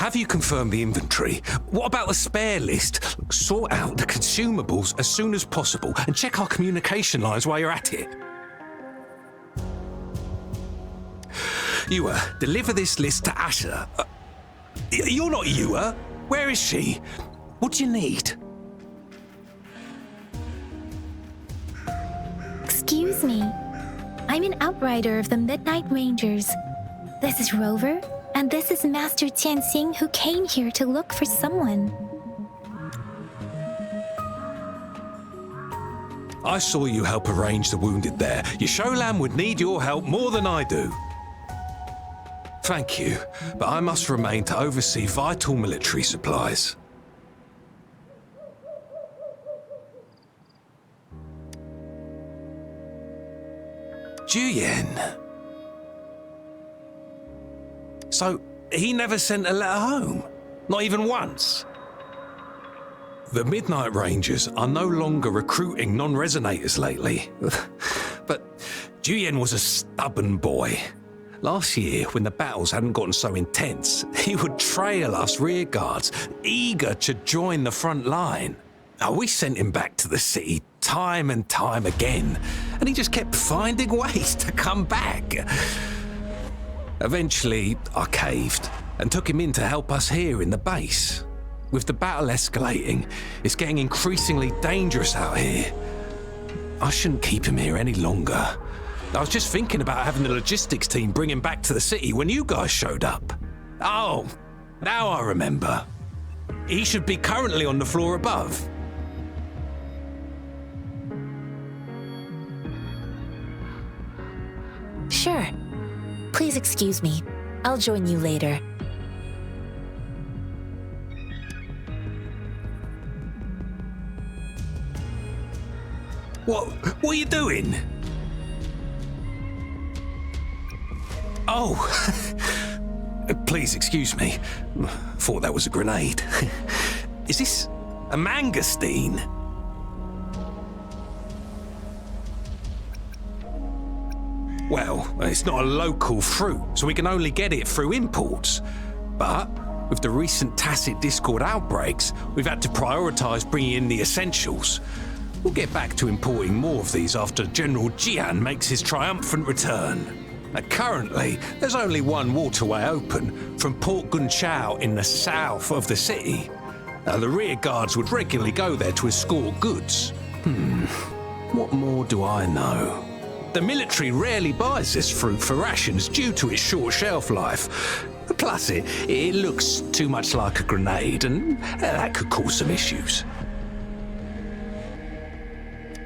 have you confirmed the inventory? What about the spare list? Sort out the consumables as soon as possible and check our communication lines while you're at it. Yua, deliver this list to Asher. You're not Yua. Where is she? What do you need? Excuse me. I'm an outrider of the Midnight Rangers. This is Rover, and this is Master Tianxing, who came here to look for someone. I saw you help arrange the wounded there. Your Sholan would need your help more than I do. Thank you, but I must remain to oversee vital military supplies. Juyen. So, he never sent a letter home? Not even once? The Midnight Rangers are no longer recruiting non-resonators lately. But Juyen was a stubborn boy. Last year, when the battles hadn't gotten so intense, he would trail us rearguards, eager to join the front line. We sent him back to the city time and time again, and he just kept finding ways to come back. Eventually, I caved and took him in to help us here in the base. With the battle escalating, it's getting increasingly dangerous out here. I shouldn't keep him here any longer. I was just thinking about having the logistics team bring him back to the city when you guys showed up. Oh, now I remember. He should be currently on the floor above. Sure. Please excuse me. I'll join you later. What are you doing? Oh, please excuse me. Thought that was a grenade. Is this a mangosteen? Well, it's not a local fruit, so we can only get it through imports. But with the recent tacit Discord outbreaks, we've had to prioritize bringing in the essentials. We'll get back to importing more of these after General Jian makes his triumphant return. Currently, there's only one waterway open from Port Gunchao in the south of the city. The rear guards would regularly go there to escort goods. What more do I know? The military rarely buys this fruit for rations due to its short shelf life. Plus, it looks too much like a grenade, and that could cause some issues.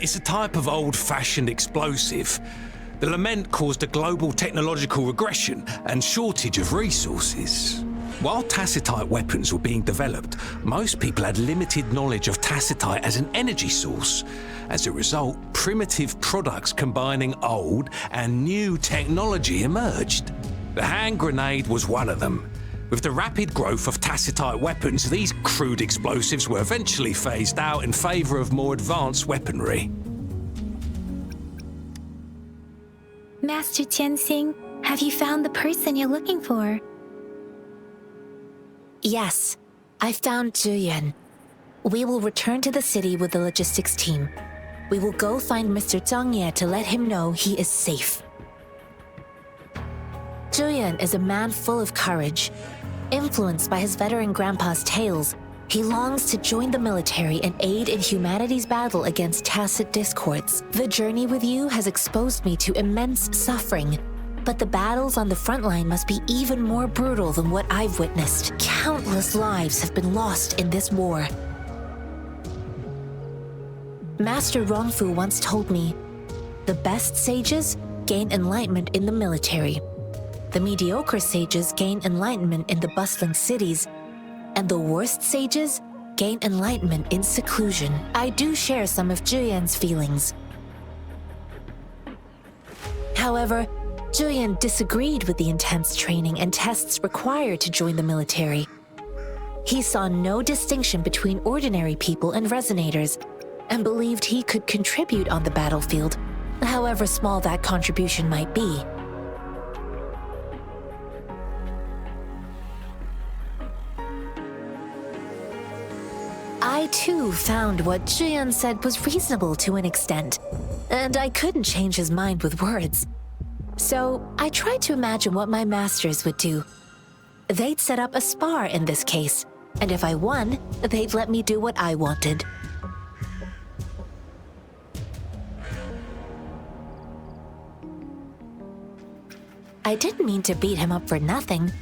It's a type of old-fashioned explosive. The lament caused a global technological regression and shortage of resources. While tacitite weapons were being developed, most people had limited knowledge of tacitite as an energy source. As a result, primitive products combining old and new technology emerged. The hand grenade was one of them. With the rapid growth of tacitite weapons, these crude explosives were eventually phased out in favor of more advanced weaponry. Master Tianxing, have you found the person you're looking for? Yes, I found Zhuyan. We will return to the city with the logistics team. We will go find Mr. Zhang Ye to let him know he is safe. Zhuyan is a man full of courage. Influenced by his veteran grandpa's tales, he longs to join the military and aid in humanity's battle against tacit discords. The journey with you has exposed me to immense suffering, but the battles on the front line must be even more brutal than what I've witnessed. Countless lives have been lost in this war. Master Rongfu once told me, the best sages gain enlightenment in the military. The mediocre sages gain enlightenment in the bustling cities, and the worst sages gain enlightenment in seclusion. I do share some of Zhuyan's feelings. However, Zhuyan disagreed with the intense training and tests required to join the military. He saw no distinction between ordinary people and resonators, and believed he could contribute on the battlefield, however small that contribution might be. I too found what Zhiyan said was reasonable to an extent, and I couldn't change his mind with words. So I tried to imagine what my masters would do. They'd set up a spar in this case, and if I won, they'd let me do what I wanted. I didn't mean to beat him up for nothing.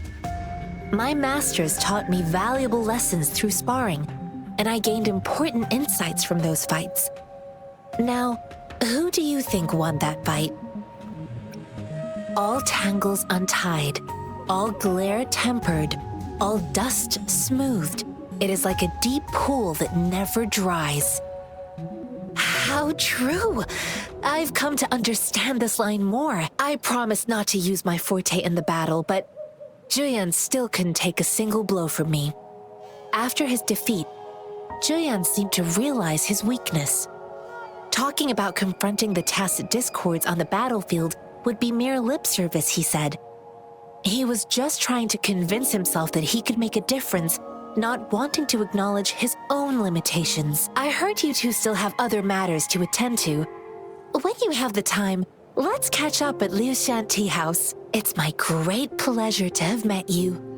My masters taught me valuable lessons through sparring, and I gained important insights from those fights. Now, who do you think won that fight? All tangles untied, all glare tempered, all dust smoothed. It is like a deep pool that never dries. How true! I've come to understand this line more. I promised not to use my forte in the battle, but Zhiyan still couldn't take a single blow from me. After his defeat, Zhiyan seemed to realize his weakness. Talking about confronting the tacit discords on the battlefield would be mere lip service, he said. He was just trying to convince himself that he could make a difference, not wanting to acknowledge his own limitations. I heard you two still have other matters to attend to. When you have the time, let's catch up at Liu Shan Tea House. It's my great pleasure to have met you.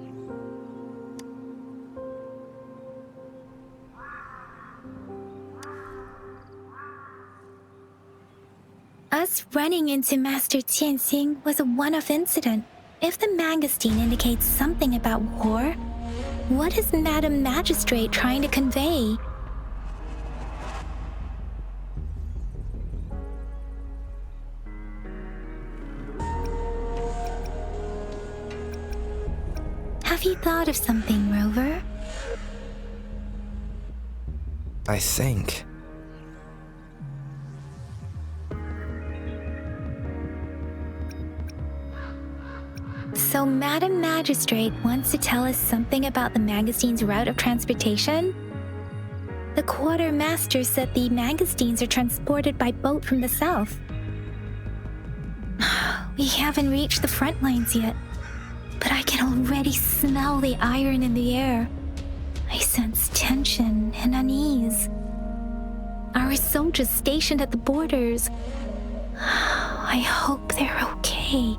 Us running into Master Tianxing was a one-off incident. If the Mangosteen indicates something about war, what is Madam Magistrate trying to convey? Have you thought of something, Rover? I think. So Madam Magistrate wants to tell us something about the Mangosteen's route of transportation? The Quartermaster said the Mangosteens are transported by boat from the south. We haven't reached the front lines yet, but I can already smell the iron in the air. I sense tension and unease. Our soldiers stationed at the borders. I hope they're okay.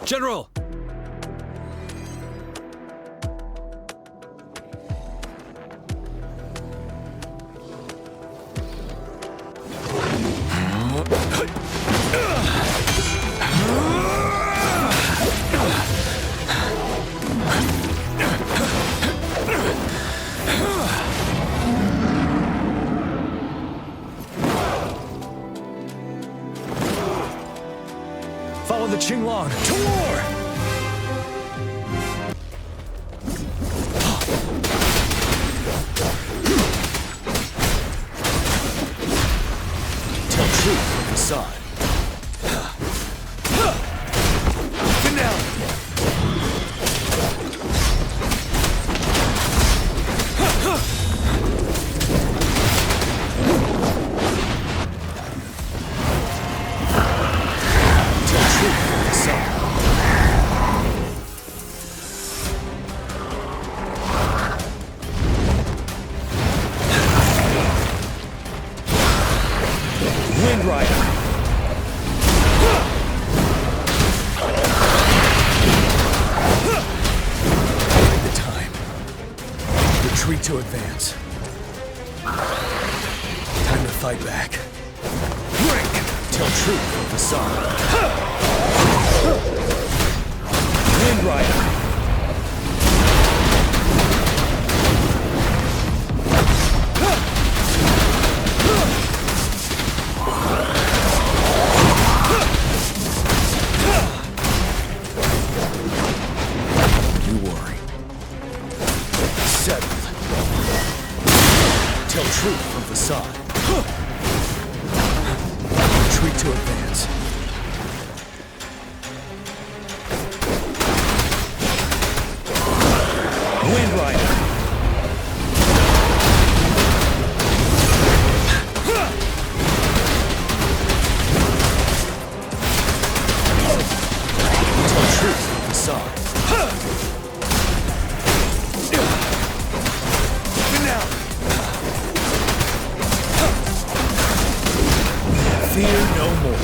General! Follow the Qinglong to war! Tell truth with facade. Finale! Wind Rider! The time. Retreat to advance. Time to fight back. Break! Tell truth with facade. Wind Rider! You worry. Settled. Tell truth from facade. Retreat to advance. Wind Rider! Tell truth from facade. Now! Fear no more.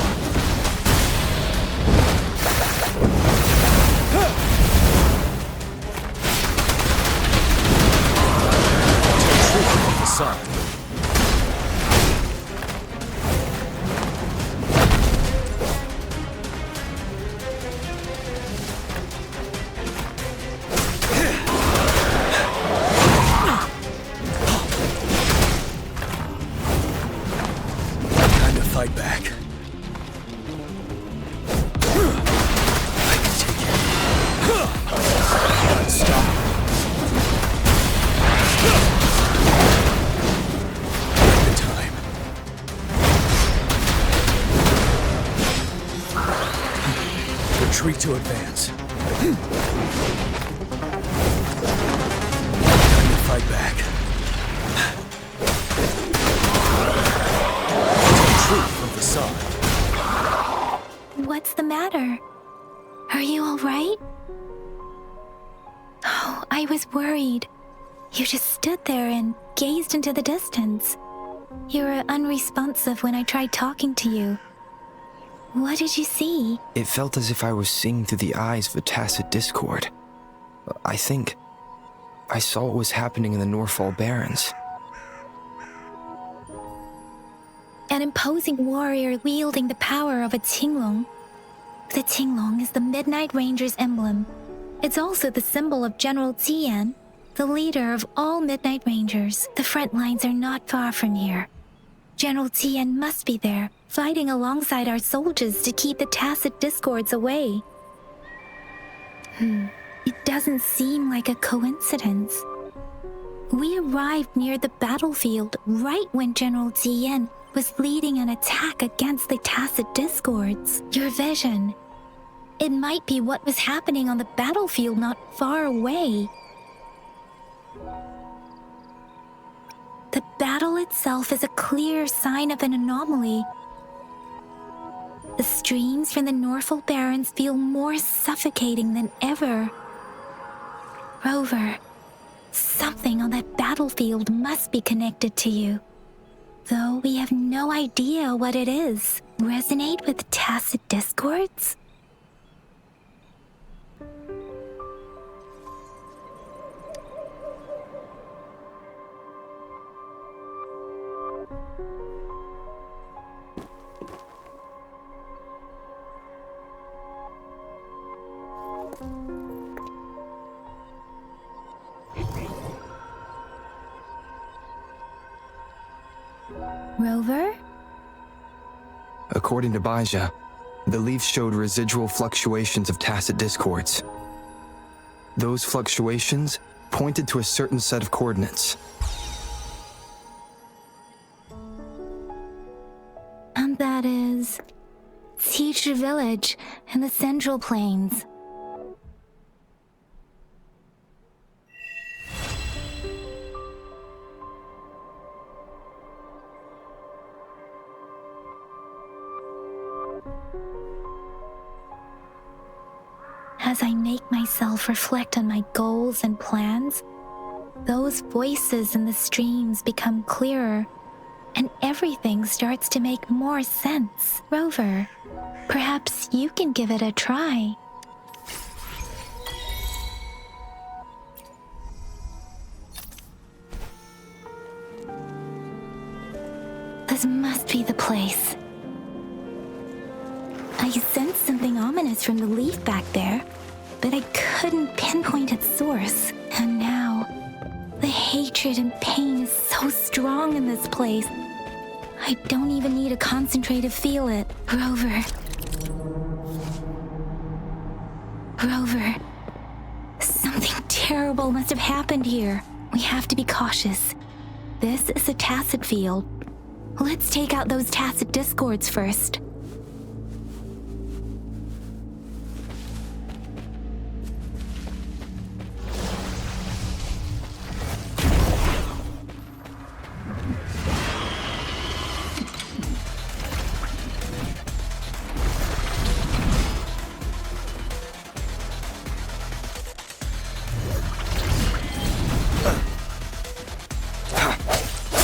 Son. Time to fight back. I can take it. Stop. Retreat to advance. Time to fight back. Truth from facade. What's the matter? Are you all right? Oh, I was worried. You just stood there and gazed into the distance. You were unresponsive when I tried talking to you. What did you see? It felt as if I was seeing through the eyes of a tacit discord. I think I saw what was happening in the Norfall Barrens. An imposing warrior wielding the power of a Huanglong. The Huanglong is the Midnight Ranger's emblem. It's also the symbol of General Tian, the leader of all Midnight Rangers. The front lines are not far from here. General Tian must be there, fighting alongside our soldiers to keep the tacit discords away. It doesn't seem like a coincidence. We arrived near the battlefield right when General Tian was leading an attack against the tacit discords. Your vision. It might be what was happening on the battlefield not far away. The battle itself is a clear sign of an anomaly. The streams from the Norfall Barrens feel more suffocating than ever. Rover, something on that battlefield must be connected to you. Though we have no idea what it is. Resonate with tacit discords? Rover? According to Baija, the leaves showed residual fluctuations of tacit discords. Those fluctuations pointed to a certain set of coordinates. And that is Teacher Village in the Central Plains. As I make myself reflect on my goals and plans, those voices in the streams become clearer, and everything starts to make more sense. Rover, perhaps you can give it a try. This must be the place. I sense something ominous noise from the leaf back there, but I couldn't pinpoint its source. And now, the hatred and pain is so strong in this place. I don't even need to concentrate to feel it. Rover. Something terrible must have happened here. We have to be cautious. This is a tacit field. Let's take out those tacit discords first.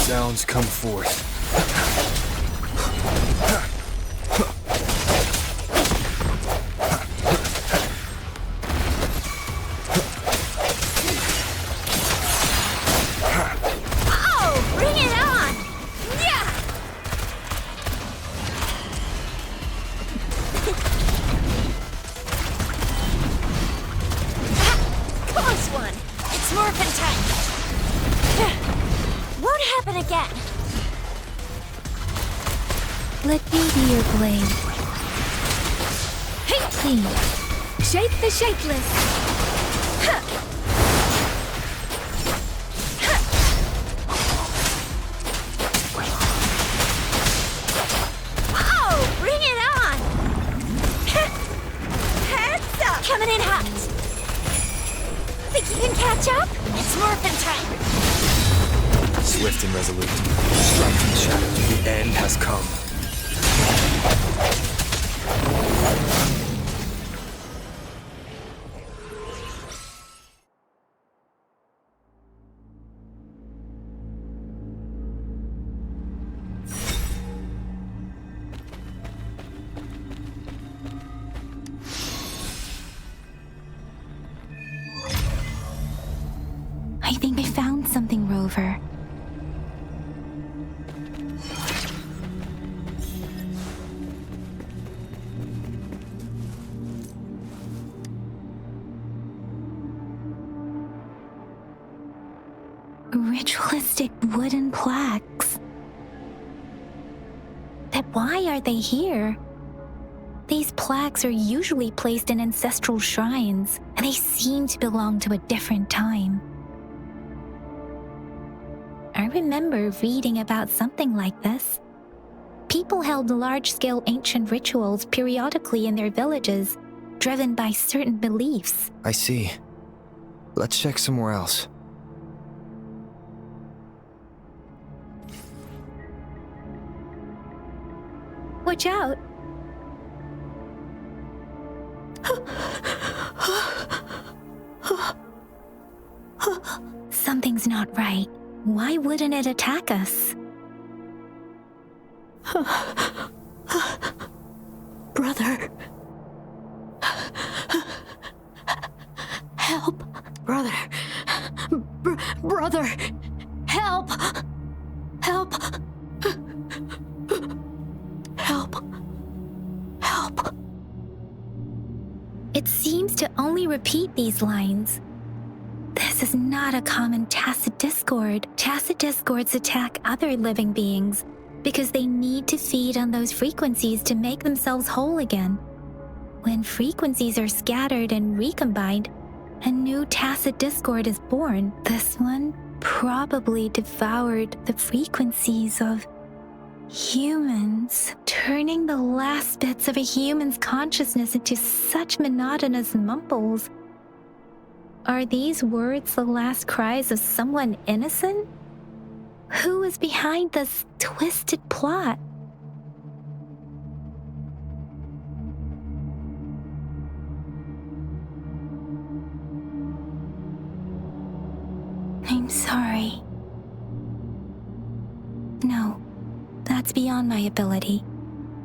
Sounds come forth. Oh, bring it on! Yeah! Close one! It's morphin' time! Won't happen again! Let me be your blade. Hey, please! Shape the shapeless! Huh. Oh, bring it on! Heads up! Coming in hot! Think you can catch up? It's morphin' time! Swift and resolute. Strike from the shadows. The end has come. I think I found something, Rover. Ritualistic wooden plaques. But why are they here? These plaques are usually placed in ancestral shrines, and they seem to belong to a different time. I remember reading about something like this. People held large-scale ancient rituals periodically in their villages, driven by certain beliefs. I see. Let's check somewhere else. Watch out! Something's not right. Why wouldn't it attack us? Brother. Help. Brother. Brother. Help. Help. Help. Help. It seems to only repeat these lines. This is not a common tacit discord. Tacit discords attack other living beings because they need to feed on those frequencies to make themselves whole again. When frequencies are scattered and recombined, a new tacit discord is born. This one probably devoured the frequencies of humans, turning the last bits of a human's consciousness into such monotonous mumbles. Are these words the last cries of someone innocent? Who is behind this twisted plot? I'm sorry. No, that's beyond my ability.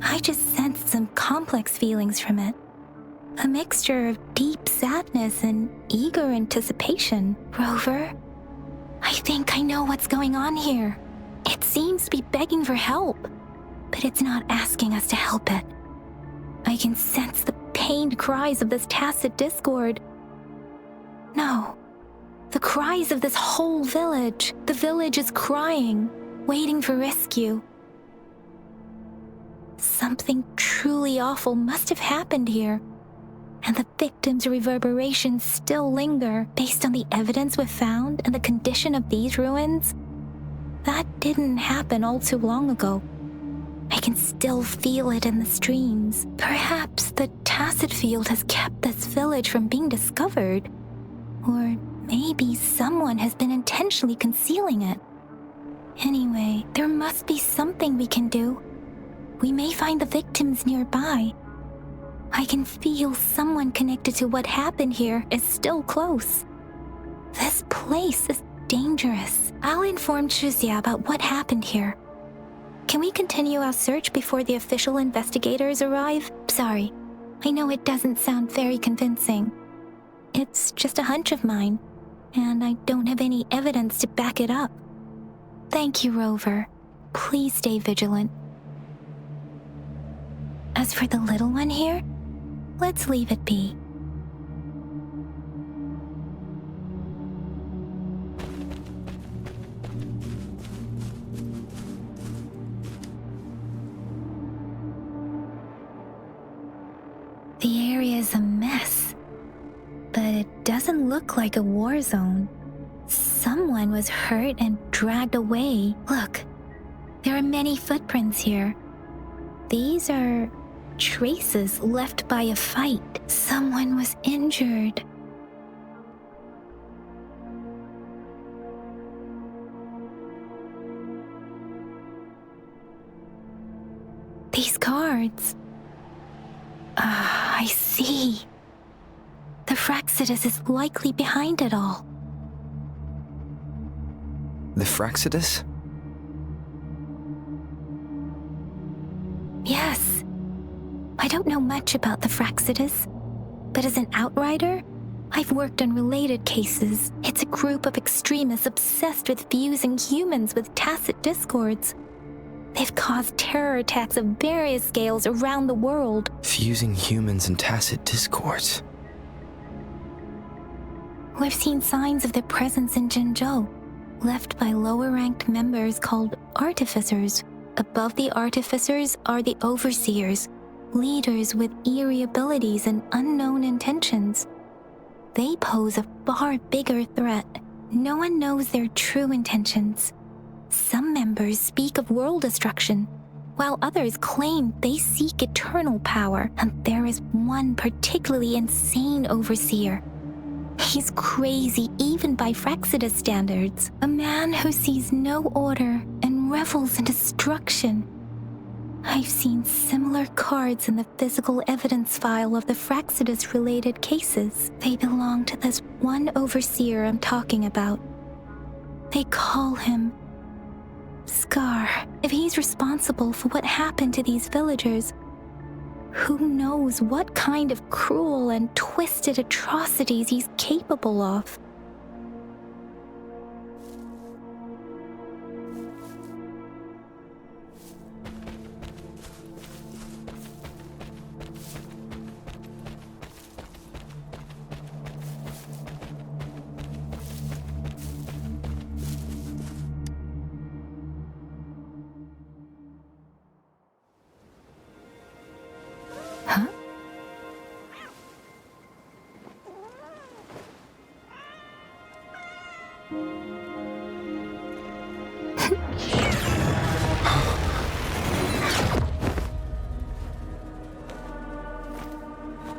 I just sensed some complex feelings from it. A mixture of deep sadness and eager anticipation. Rover, I think I know what's going on here. It seems to be begging for help, but it's not asking us to help it. I can sense the pained cries of this tacit discord. No, the cries of this whole village. The village is crying, waiting for rescue. Something truly awful must have happened here, and the victims' reverberations still linger based on the evidence we've found and the condition of these ruins. That didn't happen all too long ago. I can still feel it in the streams. Perhaps the tacit field has kept this village from being discovered. Or maybe someone has been intentionally concealing it. Anyway, there must be something we can do. We may find the victims nearby. I can feel someone connected to what happened here is still close. This place is dangerous. I'll inform Chuzia about what happened here. Can we continue our search before the official investigators arrive? Sorry, I know it doesn't sound very convincing. It's just a hunch of mine, and I don't have any evidence to back it up. Thank you, Rover. Please stay vigilant. As for the little one here, let's leave it be. The area is a mess, but it doesn't look like a war zone. Someone was hurt and dragged away. Look, there are many footprints here. These are traces left by a fight. Someone was injured. These cards. I see. The Fraxidus is likely behind it all. The Fraxidus? Yes. I don't know much about the Fraxidus, but as an outrider, I've worked on related cases. It's a group of extremists obsessed with fusing humans with tacit discords. They've caused terror attacks of various scales around the world. Fusing humans and tacit discords. We've seen signs of their presence in Jinzhou, left by lower-ranked members called artificers. Above the artificers are the overseers, leaders with eerie abilities and unknown intentions. They pose a far bigger threat. No one knows their true intentions. Some members speak of world destruction, while others claim they seek eternal power, and there is one particularly insane overseer. He's crazy even by Fraxidus standards, a man who sees no order and revels in destruction. I've seen similar cards in the physical evidence file of the Fraxidus-related cases. They belong to this one overseer I'm talking about. They call him Scar. If he's responsible for what happened to these villagers, who knows what kind of cruel and twisted atrocities he's capable of? Huh?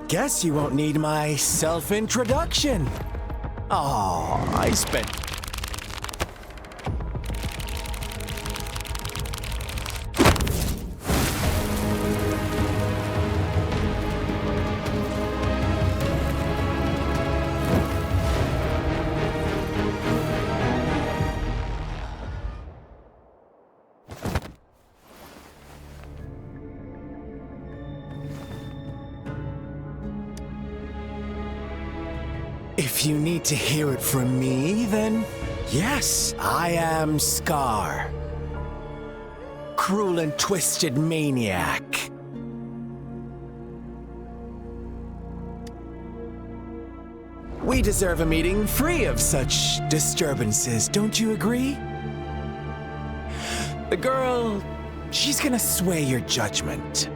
Guess you won't need my self-introduction. Oh, I spent... If you need to hear it from me, then yes, I am Scar. Cruel and twisted maniac. We deserve a meeting free of such disturbances, don't you agree? The girl, she's gonna sway your judgment.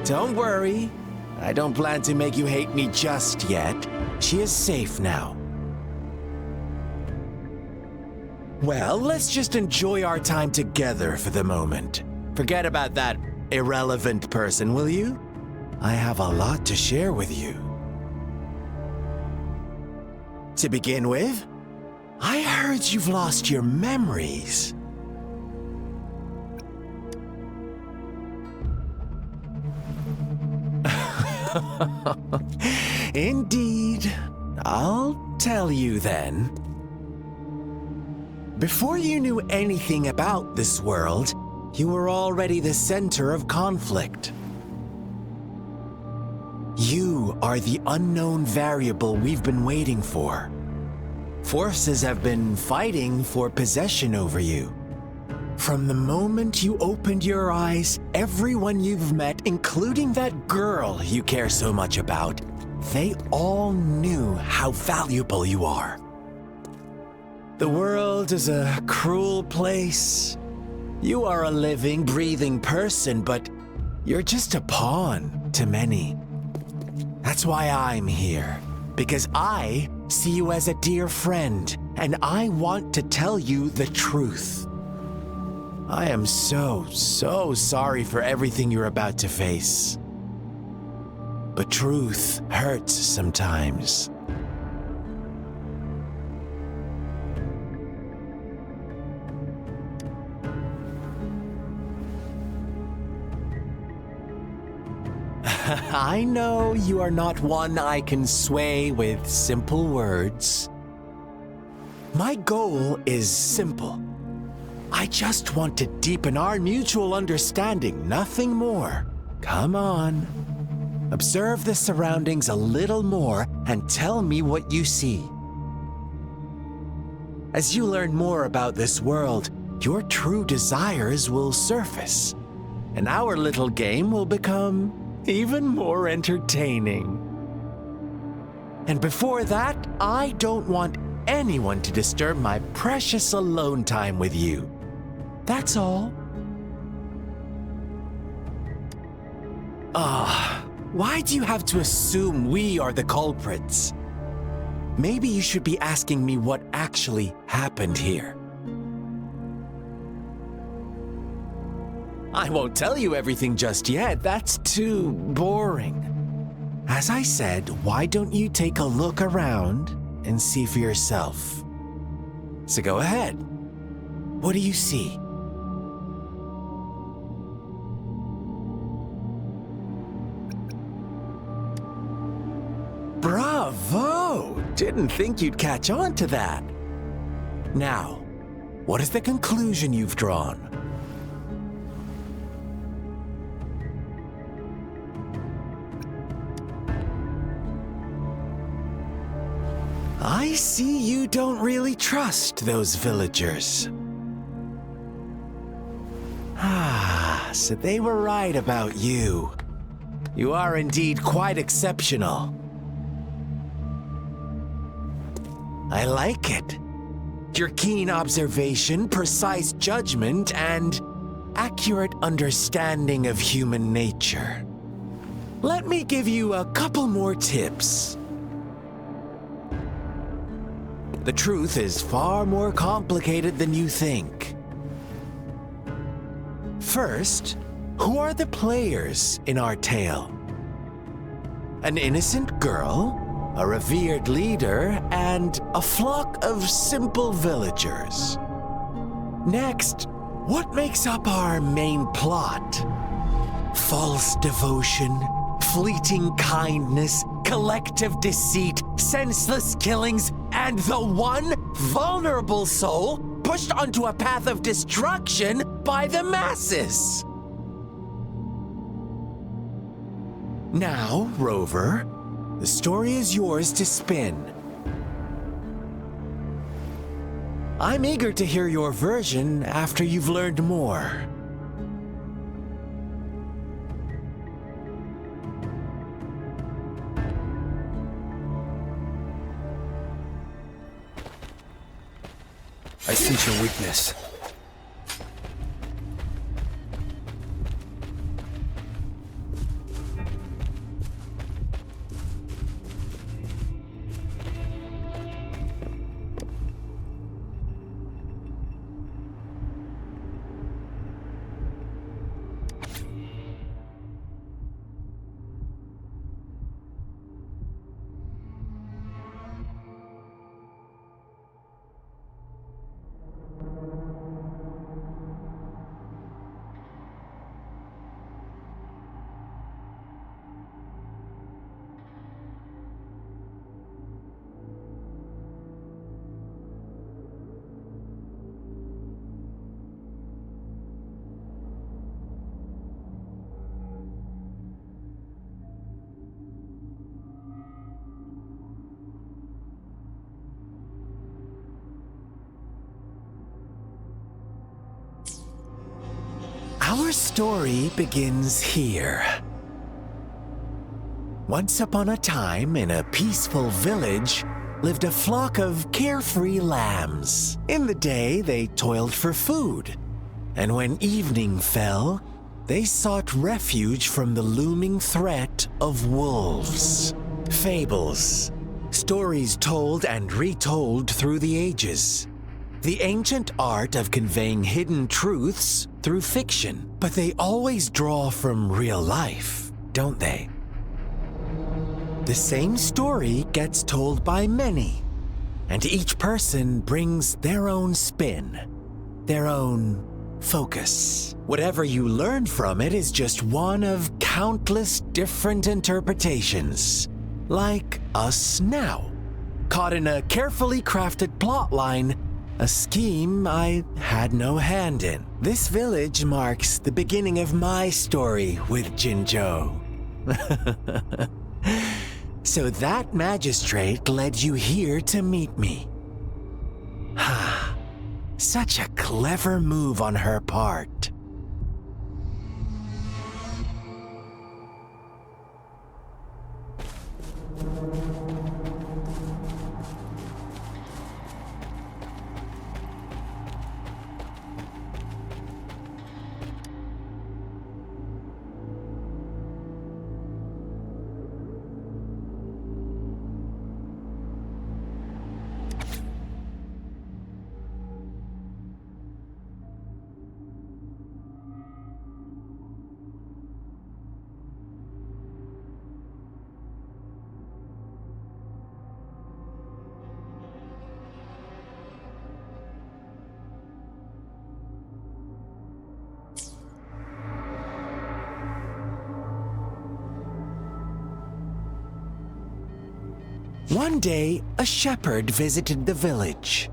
Don't worry, I don't plan to make you hate me just yet. She is safe now. Well, let's just enjoy our time together for the moment. Forget about that irrelevant person, will you? I have a lot to share with you. To begin with, I heard you've lost your memories. Indeed. I'll tell you then. Before you knew anything about this world, you were already the center of conflict. You are the unknown variable we've been waiting for. Forces have been fighting for possession over you. From the moment you opened your eyes, everyone you've met, including that girl you care so much about, they all knew how valuable you are. The world is a cruel place. You are a living, breathing person, but you're just a pawn to many. That's why I'm here, because I see you as a dear friend, and I want to tell you the truth. I am so sorry for everything you're about to face. But truth hurts sometimes. I know you are not one I can sway with simple words. My goal is simple. I just want to deepen our mutual understanding, nothing more. Come on. Observe the surroundings a little more and tell me what you see. As you learn more about this world, your true desires will surface, and our little game will become even more entertaining. And before that, I don't want anyone to disturb my precious alone time with you. That's all. Why do you have to assume we are the culprits? Maybe you should be asking me what actually happened here. I won't tell you everything just yet. That's too boring. As I said, why don't you take a look around and see for yourself? So go ahead. What do you see? Bravo! Didn't think you'd catch on to that. Now, what is the conclusion you've drawn? I see you don't really trust those villagers. So they were right about you. You are indeed quite exceptional. I like it. Your keen observation, precise judgment, and accurate understanding of human nature. Let me give you a couple more tips. The truth is far more complicated than you think. First, who are the players in our tale? An innocent girl, a revered leader, and a flock of simple villagers. Next, what makes up our main plot? False devotion, fleeting kindness, collective deceit, senseless killings, and the one vulnerable soul pushed onto a path of destruction by the masses. Now, Rover, the story is yours to spin. I'm eager to hear your version after you've learned more. I sense your weakness. Our story begins here. Once upon a time, in a peaceful village, lived a flock of carefree lambs. In the day, they toiled for food, and when evening fell, they sought refuge from the looming threat of wolves. Fables, stories told and retold through the ages. The ancient art of conveying hidden truths through fiction, but they always draw from real life, don't they? The same story gets told by many, and each person brings their own spin, their own focus. Whatever you learn from it is just one of countless different interpretations, like us now, caught in a carefully crafted plotline, a scheme I had no hand in. This village marks the beginning of my story with Jinzhou. So that magistrate led you here to meet me. Ha! Such a clever move on her part. One day, a shepherd visited the village.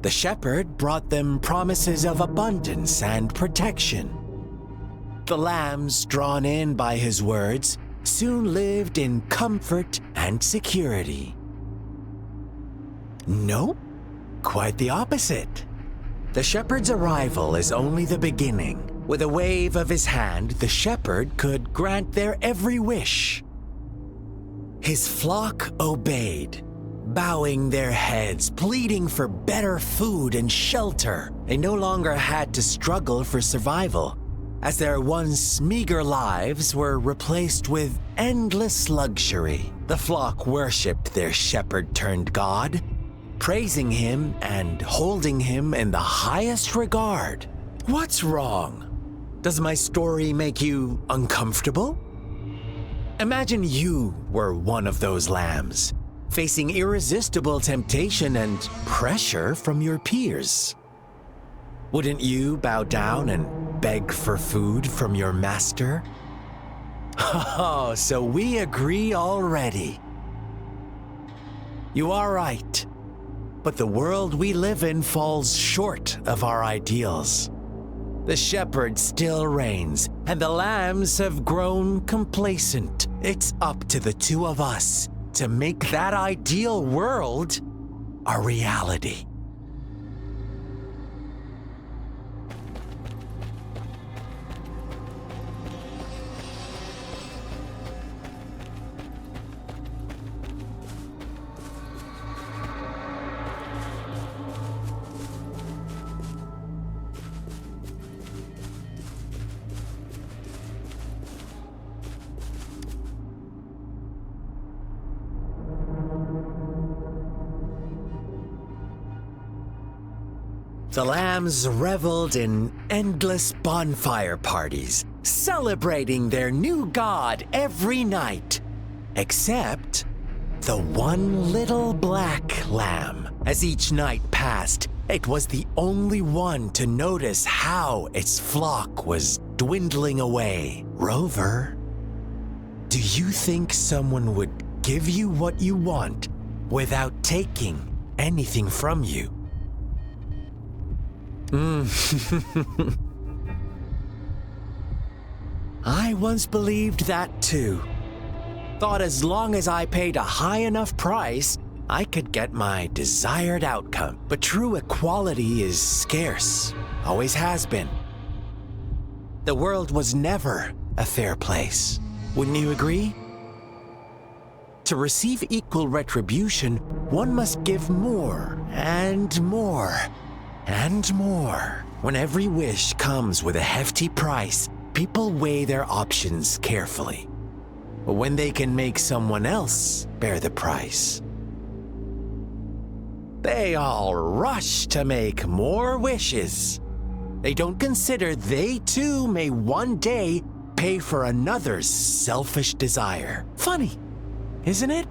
The shepherd brought them promises of abundance and protection. The lambs, drawn in by his words, soon lived in comfort and security. Nope, quite the opposite. The shepherd's arrival is only the beginning. With a wave of his hand, the shepherd could grant their every wish. His flock obeyed, bowing their heads, pleading for better food and shelter. They no longer had to struggle for survival, as their once meager lives were replaced with endless luxury. The flock worshipped their shepherd-turned-god, praising him and holding him in the highest regard. What's wrong? Does my story make you uncomfortable? Imagine you were one of those lambs, facing irresistible temptation and pressure from your peers. Wouldn't you bow down and beg for food from your master? Oh, so we agree already. You are right, but the world we live in falls short of our ideals. The shepherd still reigns, and the lambs have grown complacent. It's up to the two of us to make that ideal world a reality. The lambs reveled in endless bonfire parties, celebrating their new god every night. Except the one little black lamb. As each night passed, it was the only one to notice how its flock was dwindling away. Rover, do you think someone would give you what you want without taking anything from you? I once believed that too. Thought as long as I paid a high enough price, I could get my desired outcome. But true equality is scarce, always has been. The world was never a fair place. Wouldn't you agree? To receive equal retribution, one must give more and more and more. When every wish comes with a hefty price, people weigh their options carefully. But when they can make someone else bear the price, they all rush to make more wishes. They don't consider they too may one day pay for another's selfish desire. Funny, isn't it?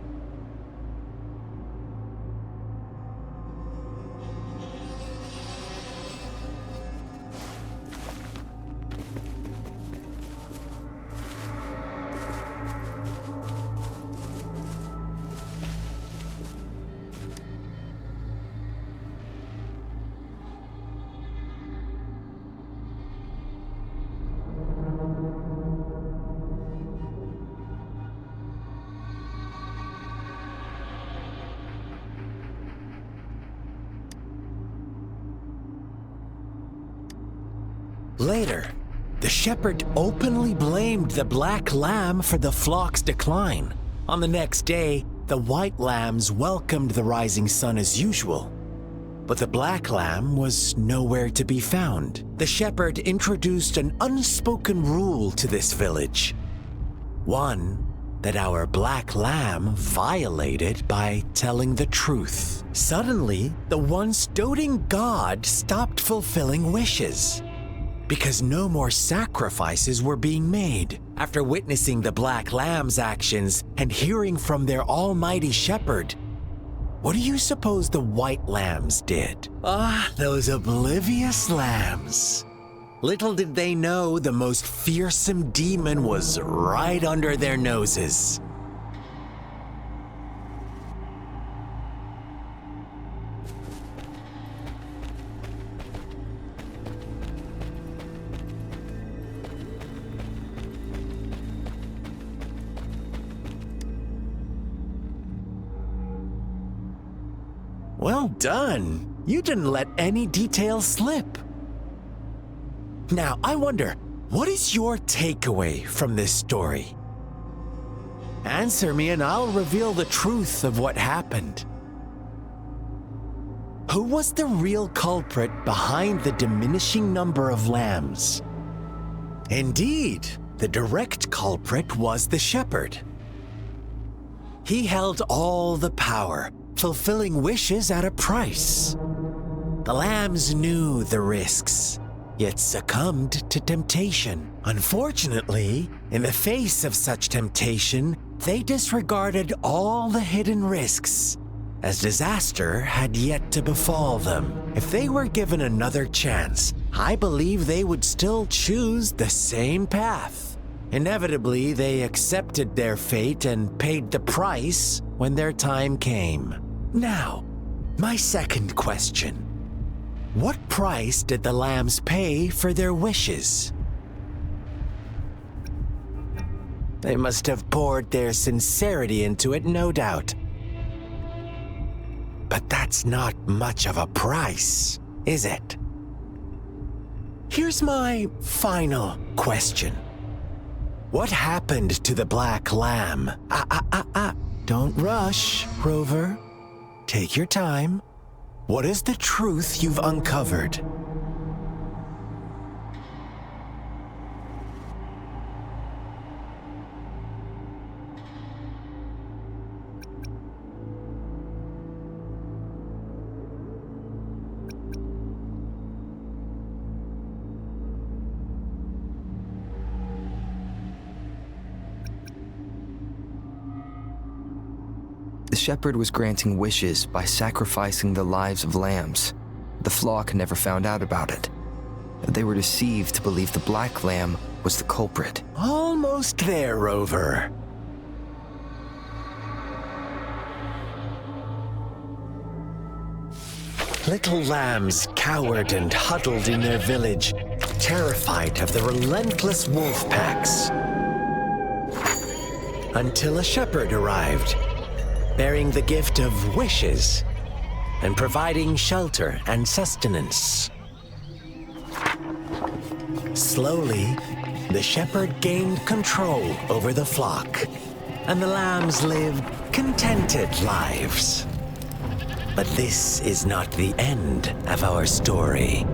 Later, the shepherd openly blamed the black lamb for the flock's decline. On the next day, the white lambs welcomed the rising sun as usual. But the black lamb was nowhere to be found. The shepherd introduced an unspoken rule to this village. One that our black lamb violated by telling the truth. Suddenly, the once doting god stopped fulfilling wishes, because no more sacrifices were being made. After witnessing the black lamb's actions and hearing from their almighty shepherd, what do you suppose the white lambs did? Those oblivious lambs. Little did they know the most fearsome demon was right under their noses. Well done. You didn't let any details slip. Now, I wonder, what is your takeaway from this story? Answer me and I'll reveal the truth of what happened. Who was the real culprit behind the diminishing number of lambs? Indeed, the direct culprit was the shepherd. He held all the power, fulfilling wishes at a price. The lambs knew the risks, yet succumbed to temptation. Unfortunately, in the face of such temptation, they disregarded all the hidden risks, as disaster had yet to befall them. If they were given another chance, I believe they would still choose the same path. Inevitably, they accepted their fate and paid the price when their time came. Now, my second question. What price did the lambs pay for their wishes? They must have poured their sincerity into it, no doubt. But that's not much of a price, is it? Here's my final question. What happened to the black lamb? Don't rush, Rover. Take your time. What is the truth you've uncovered? The shepherd was granting wishes by sacrificing the lives of lambs. The flock never found out about it. They were deceived to believe the black lamb was the culprit. Almost there, Rover. Little lambs cowered and huddled in their village, terrified of the relentless wolf packs. Until a shepherd arrived, bearing the gift of wishes and providing shelter and sustenance. Slowly, the shepherd gained control over the flock, and the lambs lived contented lives. But this is not the end of our story.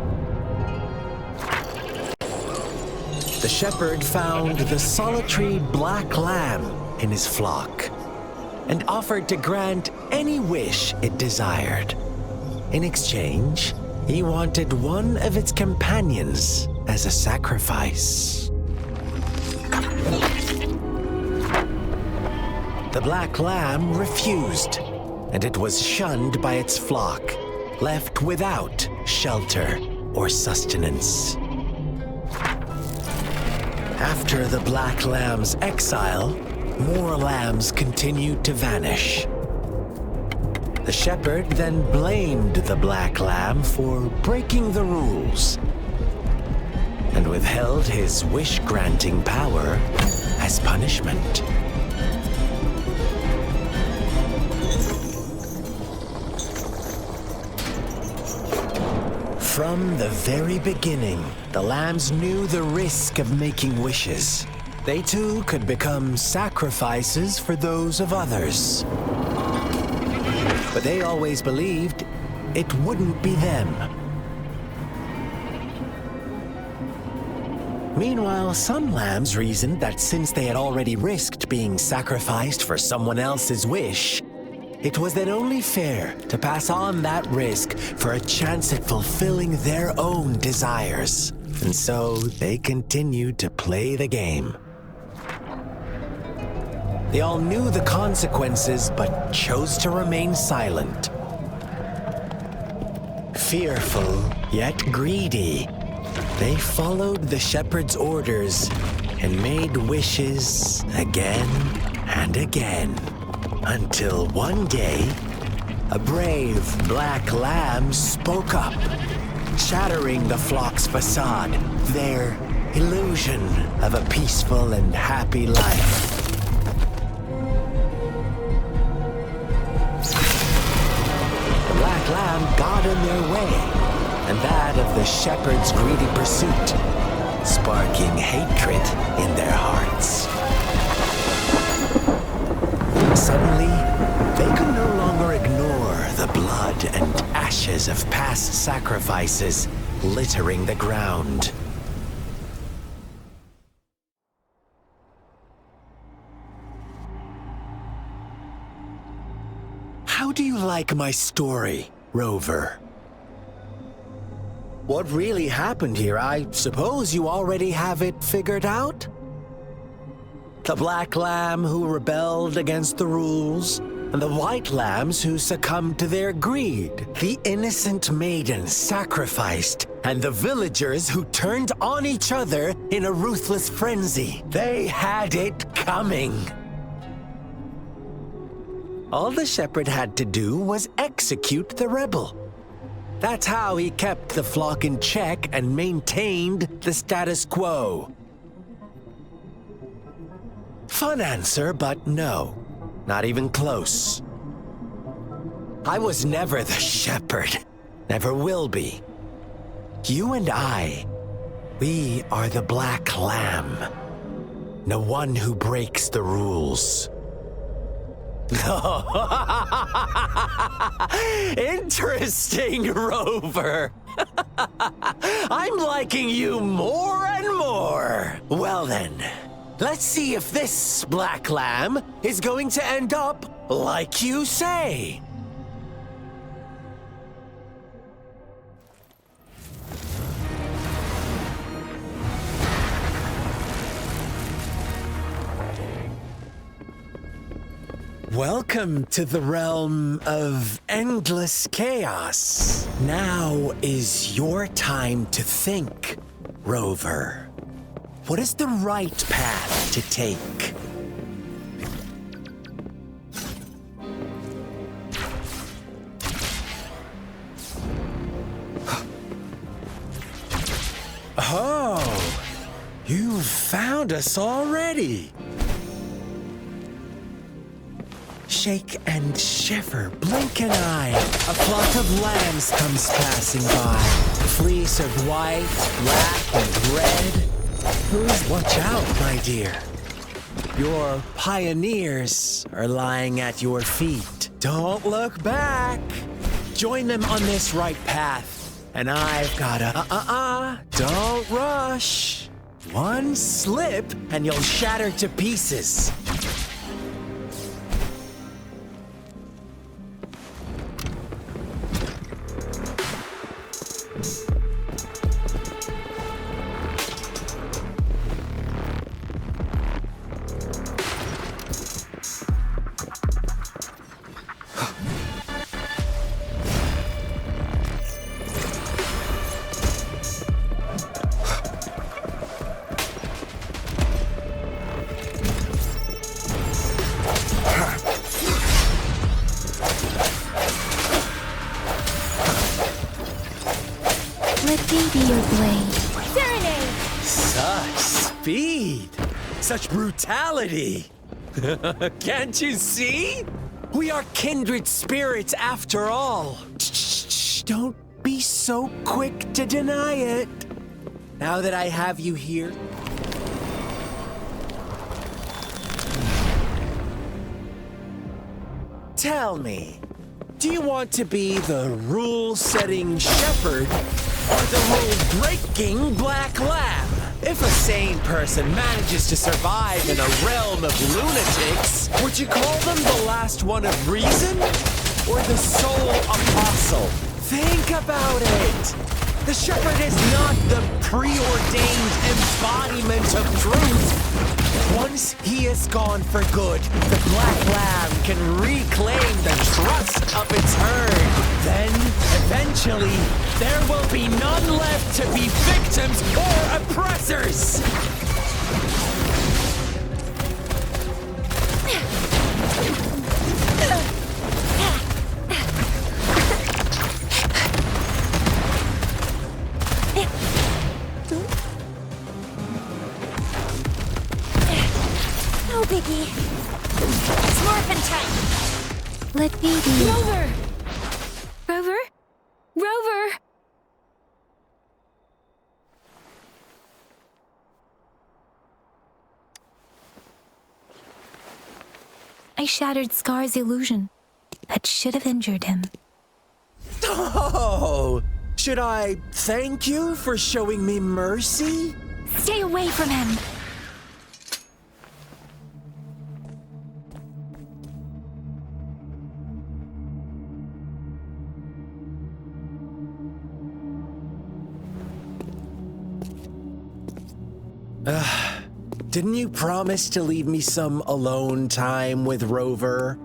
The shepherd found the solitary black lamb in his flock and offered to grant any wish it desired. In exchange, he wanted one of its companions as a sacrifice. The black lamb refused, and it was shunned by its flock, left without shelter or sustenance. After the black lamb's exile, more lambs continued to vanish. The shepherd then blamed the black lamb for breaking the rules and withheld his wish-granting power as punishment. From the very beginning, the lambs knew the risk of making wishes. They too could become sacrifices for those of others. But they always believed it wouldn't be them. Meanwhile, some lambs reasoned that since they had already risked being sacrificed for someone else's wish, it was then only fair to pass on that risk for a chance at fulfilling their own desires. And so they continued to play the game. They all knew the consequences, but chose to remain silent. Fearful, yet greedy, they followed the shepherd's orders and made wishes again and again. Until one day, a brave black lamb spoke up, shattering the flock's facade, their illusion of a peaceful and happy life. The black lamb got in their way, and that of the shepherd's greedy pursuit, sparking hatred in their hearts. Suddenly, they could no longer ignore the blood and ashes of past sacrifices littering the ground. How do you like my story, Rover? What really happened here? I suppose you already have it figured out? The black lamb who rebelled against the rules, and the white lambs who succumbed to their greed. The innocent maiden sacrificed, and the villagers who turned on each other in a ruthless frenzy. They had it coming. All the shepherd had to do was execute the rebel. That's how he kept the flock in check and maintained the status quo. Fun answer, but no, not even close. I was never the shepherd, never will be. You and I, we are the black lamb, the one who breaks the rules. Interesting, Rover. I'm liking you more and more. Well then, let's see if this black lamb is going to end up like you say. Welcome to the realm of endless chaos. Now is your time to think, Rover. What is the right path to take? Oh, you've found us already. Shake and shiver, blink an eye. A flock of lambs comes passing by. A fleece of white, black, and red. Please watch out, my dear. Your pioneers are lying at your feet. Don't look back. Join them on this right path. And I've got a don't rush. One slip and you'll shatter to pieces. Let me be your blade. Serenade! Such speed! Such brutality! Can't you see? We are kindred spirits after all. Shh, don't be so quick to deny it. Now that I have you here, tell me, do you want to be the rule-setting shepherd or the rule-breaking black lamb? If a sane person manages to survive in a realm of lunatics, would you call them the last one of reason? Or the sole apostle? Think about it! The shepherd is not the preordained embodiment of truth. Once he is gone for good, the black lamb can reclaim the trust of its herd. Then, eventually, there will be none left to be victims or oppressors. No biggie. It's morphin' time. Let me be. Rover! Rover? Rover! I shattered Scar's illusion. That should have injured him. Oh, should I thank you for showing me mercy? Stay away from him! Didn't you promise to leave me some alone time with Rover?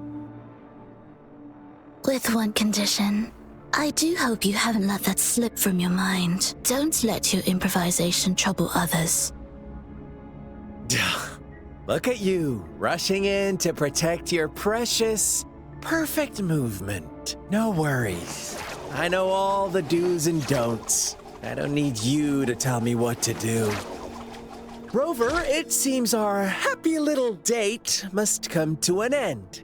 With one condition. I do hope you haven't let that slip from your mind. Don't let your improvisation trouble others. Look at you, rushing in to protect your precious, perfect movement. No worries. I know all the do's and don'ts. I don't need you to tell me what to do. Rover, it seems our happy little date must come to an end.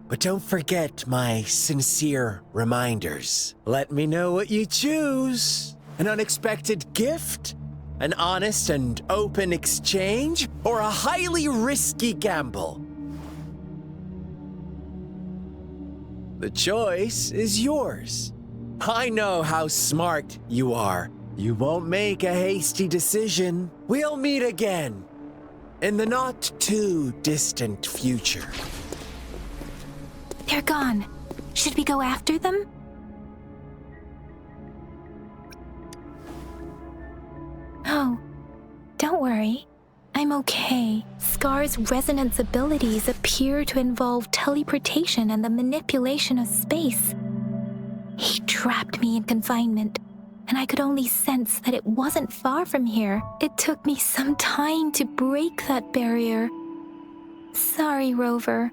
But don't forget my sincere reminders. Let me know what you choose. An unexpected gift? An honest and open exchange? Or a highly risky gamble? The choice is yours. I know how smart you are. You won't make a hasty decision. We'll meet again in the not too distant future. They're gone. Should we go after them? Oh, don't worry. I'm okay. Scar's resonance abilities appear to involve teleportation and the manipulation of space. He trapped me in confinement, and I could only sense that it wasn't far from here. It took me some time to break that barrier. Sorry, Rover.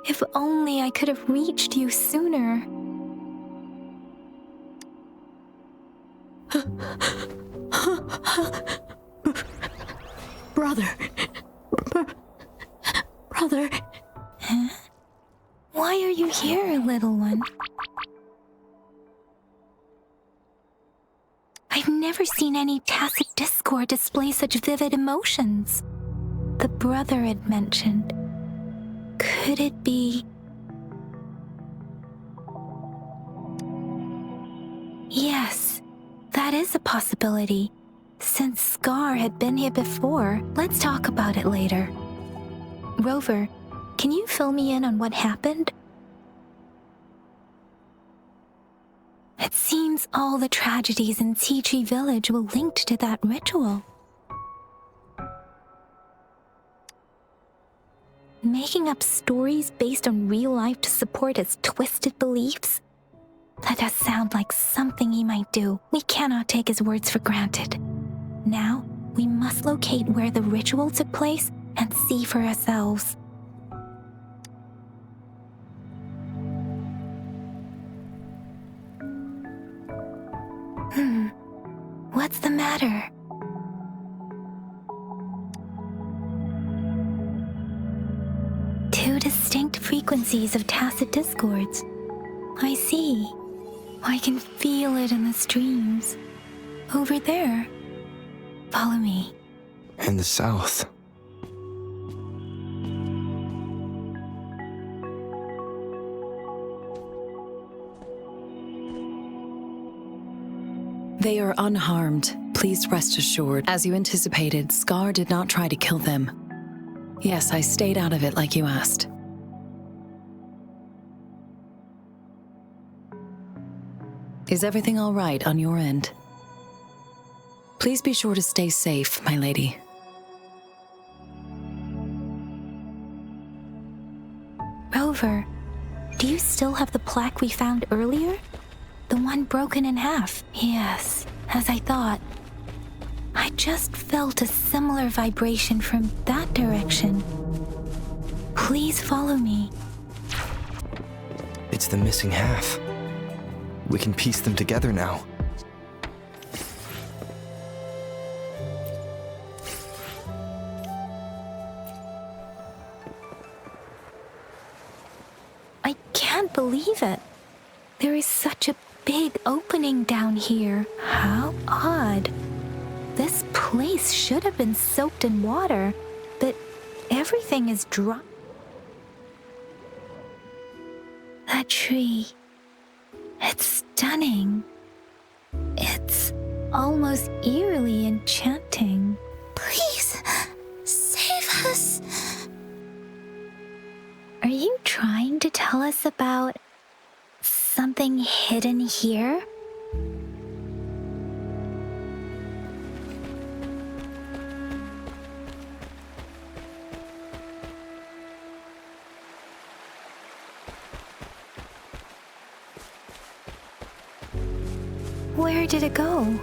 If only I could have reached you sooner. Brother. Brother. Huh? Why are you here, little one? I've never seen any tacit discord display such vivid emotions. The brother had mentioned. Could it be... Yes, that is a possibility. Since Scar had been here before, let's talk about it later. Rover, can you fill me in on what happened? It seems all the tragedies in Tea Tree Village were linked to that ritual. Making up stories based on real life to support his twisted beliefs? That does sound like something he might do. We cannot take his words for granted. Now, we must locate where the ritual took place and see for ourselves. What's the matter? Two distinct frequencies of tacit discords. I see. I can feel it in the streams. Over there. Follow me. In the south. They are unharmed. Please rest assured. As you anticipated, Scar did not try to kill them. Yes, I stayed out of it like you asked. Is everything all right on your end? Please be sure to stay safe, my lady. Rover, do you still have the plaque we found earlier? The one broken in half? Yes, as I thought. I just felt a similar vibration from that direction. Please follow me. It's the missing half. We can piece them together now. I can't believe it. There is such a big opening down here. How odd. This place should have been soaked in water, but everything is dry. That tree. It's stunning. It's almost eerily enchanting. Please, save us. Are you trying to tell us about something hidden here? Where did it go?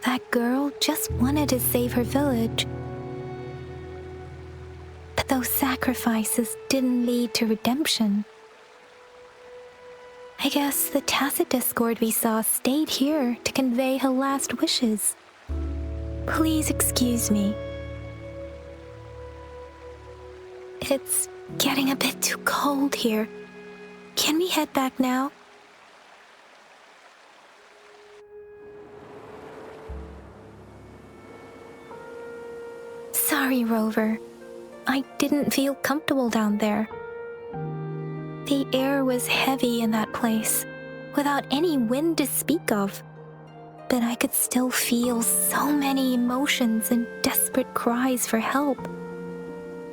That girl just wanted to save her village. But those sacrifices didn't lead to redemption. I guess the tacit discord we saw stayed here to convey her last wishes. Please excuse me. It's getting a bit too cold here. Can we head back now? Sorry, Rover. I didn't feel comfortable down there. The air was heavy in that place, without any wind to speak of. But I could still feel so many emotions and desperate cries for help.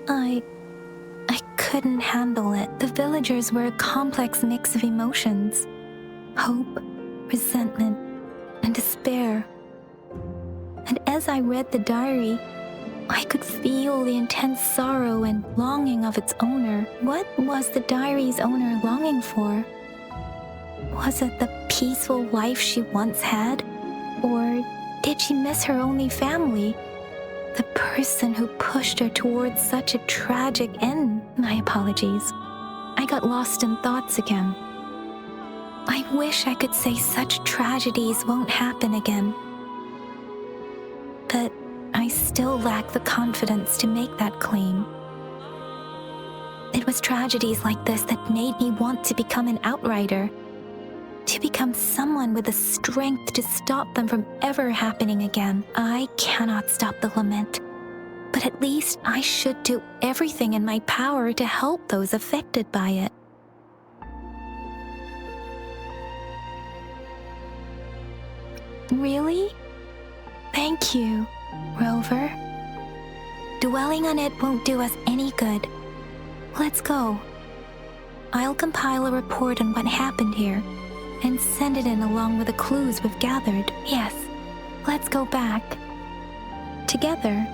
I couldn't handle it. The villagers were a complex mix of emotions. Hope, resentment, and despair. And as I read the diary, I could feel the intense sorrow and longing of its owner. What was the diary's owner longing for? Was it the peaceful life she once had? Or did she miss her only family? The person who pushed her towards such a tragic end? My apologies. I got lost in thoughts again. I wish I could say such tragedies won't happen again. But I still lack the confidence to make that claim. It was tragedies like this that made me want to become an outrider, to become someone with the strength to stop them from ever happening again. I cannot stop the lament, but at least I should do everything in my power to help those affected by it. Really? Thank you, Rover. Dwelling on it won't do us any good. Let's go. I'll compile a report on what happened here and send it in along with the clues we've gathered. Yes, let's go back. Together,